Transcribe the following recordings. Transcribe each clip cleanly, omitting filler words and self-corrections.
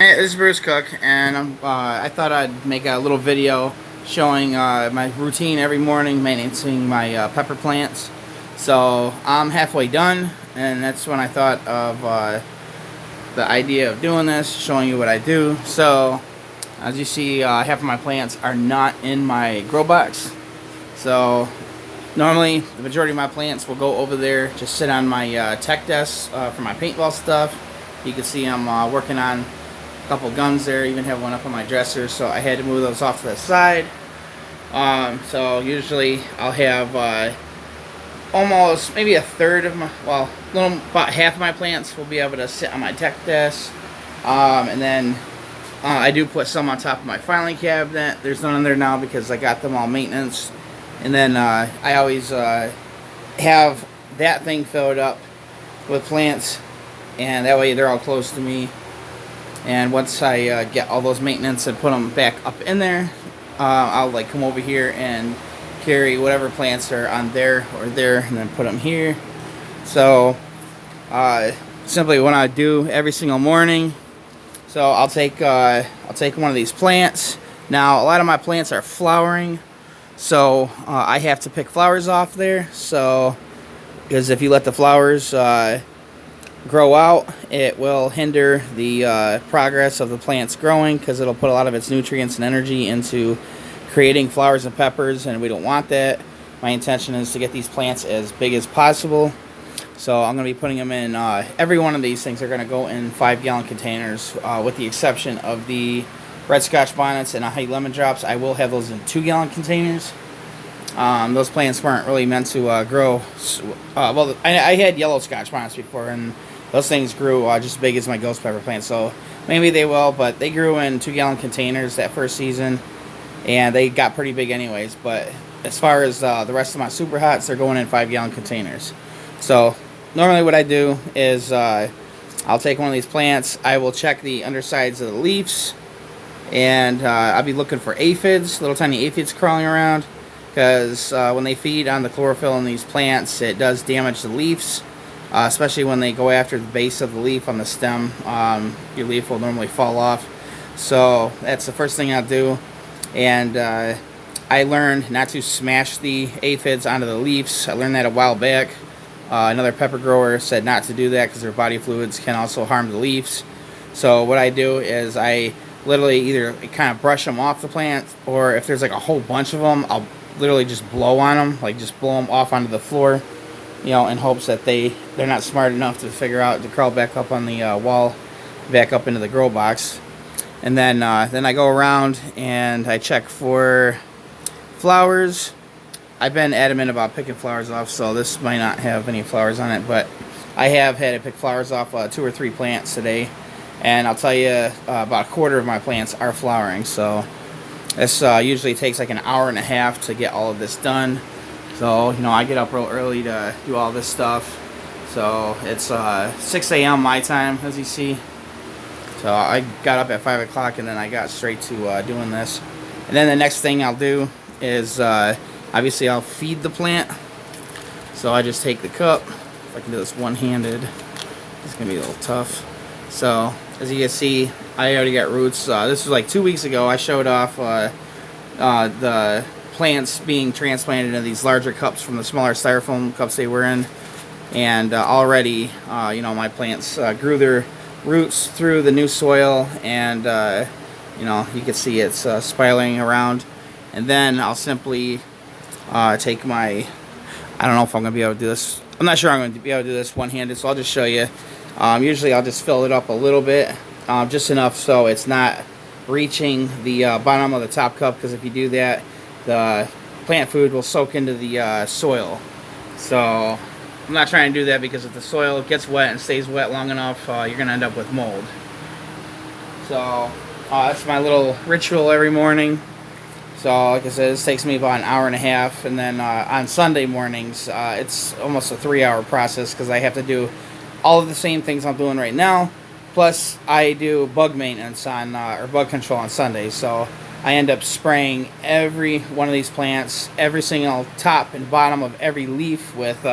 Hey, this is Bruce Cook, and I thought I'd make a little video showing my routine every morning, maintaining my pepper plants. So I'm halfway done, and that's when I thought of the idea of doing this, showing you what I do. So as you see, half of my plants are not in my grow box. So normally the majority of my plants will go over there, just sit on my tech desk for my paintball stuff. You can see I'm working on couple guns there, even have one up on my dresser, so I had to move those off to the side. So usually I'll have almost maybe a third of my, well, about half of my plants will be able to sit on my tech desk. And then I do put some on top of my filing cabinet. There's none in there now because I got them all maintenance. And then I always have that thing filled up with plants, and that way they're all close to me. And once I get all those maintenance and put them back up in there, I'll like come over here and carry whatever plants are on there or there, and then put them here. So simply what I do every single morning. So I'll take one of these plants. Now a lot of my plants are flowering, so I have to pick flowers off there. So because if you let the flowers grow out, it will hinder the progress of the plants growing, because it'll put a lot of its nutrients and energy into creating flowers and peppers, and we don't want that. My intention is to get these plants as big as possible, so I'm going to be putting them in every one of these things are going to go in 5-gallon containers, with the exception of the red Scotch bonnets and honey lemon drops. I will have those in 2-gallon containers. Those plants weren't really meant to grow. Well, I had yellow Scotch bonnets before, and those things grew just as big as my ghost pepper plant, so maybe they will, but they grew in 2-gallon containers that first season, and they got pretty big anyways. But as far as the rest of my super hots, they're going in 5-gallon containers. So normally what I do is I'll take one of these plants, I will check the undersides of the leaves, and I'll be looking for aphids, little tiny aphids crawling around, because when they feed on the chlorophyll in these plants, it does damage the leaves. Especially when they go after the base of the leaf on the stem, your leaf will normally fall off. So that's the first thing I'll do. And I learned not to smash the aphids onto the leaves. I learned that a while back. Another pepper grower said not to do that because their body fluids can also harm the leaves. So what I do is I literally either kind of brush them off the plant, or if there's like a whole bunch of them, I'll literally just blow on them, like just blow them off onto the floor. You know, in hopes that they're not smart enough to figure out to crawl back up on the wall, back up into the grow box. And then I go around and I check for flowers. I've been adamant about picking flowers off, so this might not have any flowers on it, but I have had to pick flowers off 2 or 3 plants today, and I'll tell you about a quarter of my plants are flowering. So this usually takes like an hour and a half to get all of this done. So, you know, I get up real early to do all this stuff. So it's 6 a.m. my time, as you see. So I got up at 5 o'clock, and then I got straight to doing this. And then the next thing I'll do is, obviously I'll feed the plant. So I just take the cup. If I can do this one-handed, it's going to be a little tough. So, as you can see, I already got roots. This was like 2 weeks ago. I showed off the plants being transplanted into these larger cups from the smaller styrofoam cups they were in, and already you know, my plants grew their roots through the new soil, and you know, you can see it's spiraling around. And then I'll simply take my, I don't know if I'm gonna be able to do this, I'm not sure I'm going to be able to do this one-handed, so I'll just show you. Usually I'll just fill it up a little bit, just enough so it's not reaching the bottom of the top cup, because if you do that, the plant food will soak into the soil. So I'm not trying to do that, because if the soil gets wet and stays wet long enough, you're going to end up with mold. So that's my little ritual every morning. So like I said, this takes me about an hour and a half. And then on Sunday mornings, it's almost a 3-hour process, because I have to do all of the same things I'm doing right now. Plus I do bug maintenance on, or bug control on Sundays. So I end up spraying every one of these plants, every single top and bottom of every leaf with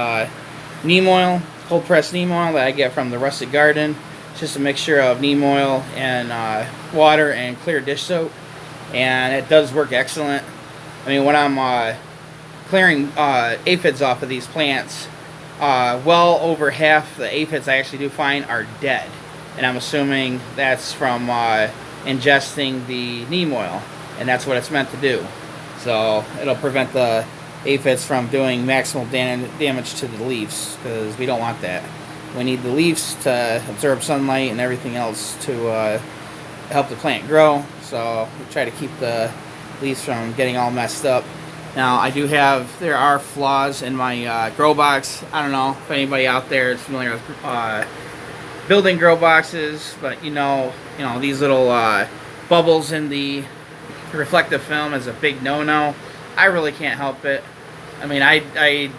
neem oil, cold pressed neem oil that I get from the Rustic Garden. It's just a mixture of neem oil and water and clear dish soap, and it does work excellent. I mean, when I'm clearing aphids off of these plants, well over half the aphids I actually do find are dead, and I'm assuming that's from ingesting the neem oil, and that's what it's meant to do. So it'll prevent the aphids from doing maximal damage to the leaves, because we don't want that. We need the leaves to absorb sunlight and everything else to help the plant grow. So we try to keep the leaves from getting all messed up. Now there are flaws in my grow box. I don't know if anybody out there is familiar with building grow boxes, but you know these little bubbles in the reflective film is a big no-no. I really can't help it. I mean, I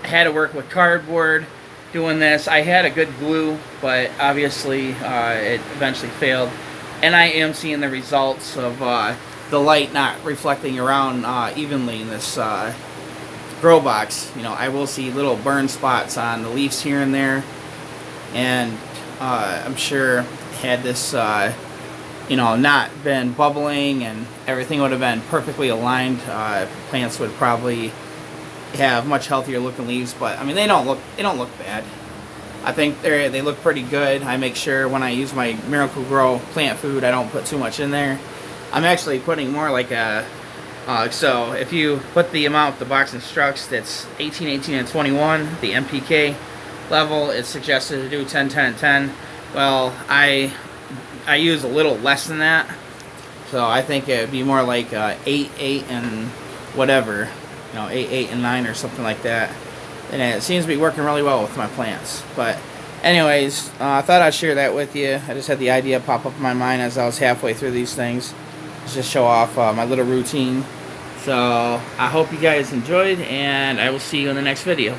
had to work with cardboard doing this. I had a good glue, but obviously it eventually failed, and I am seeing the results of the light not reflecting around evenly in this grow box. I will see little burn spots on the leaves here and there, and I'm sure had this not been bubbling and everything would have been perfectly aligned, plants would probably have much healthier looking leaves. But I mean, they don't look bad. I think they look pretty good. I make sure when I use my Miracle-Gro plant food, I don't put too much in there. I'm actually putting more like so if you put the amount the box instructs, that's 18, 18, and 21, the NPK level, it's suggested to do 10, 10, and 10. Well, I use a little less than that, so I think it would be more like 8, 8, and whatever, 8, 8, and 9 or something like that. And it seems to be working really well with my plants. But anyways, I thought I'd share that with you. I just had the idea pop up in my mind as I was halfway through these things. Just show off my little routine. So I hope you guys enjoyed, and I will see you in the next video.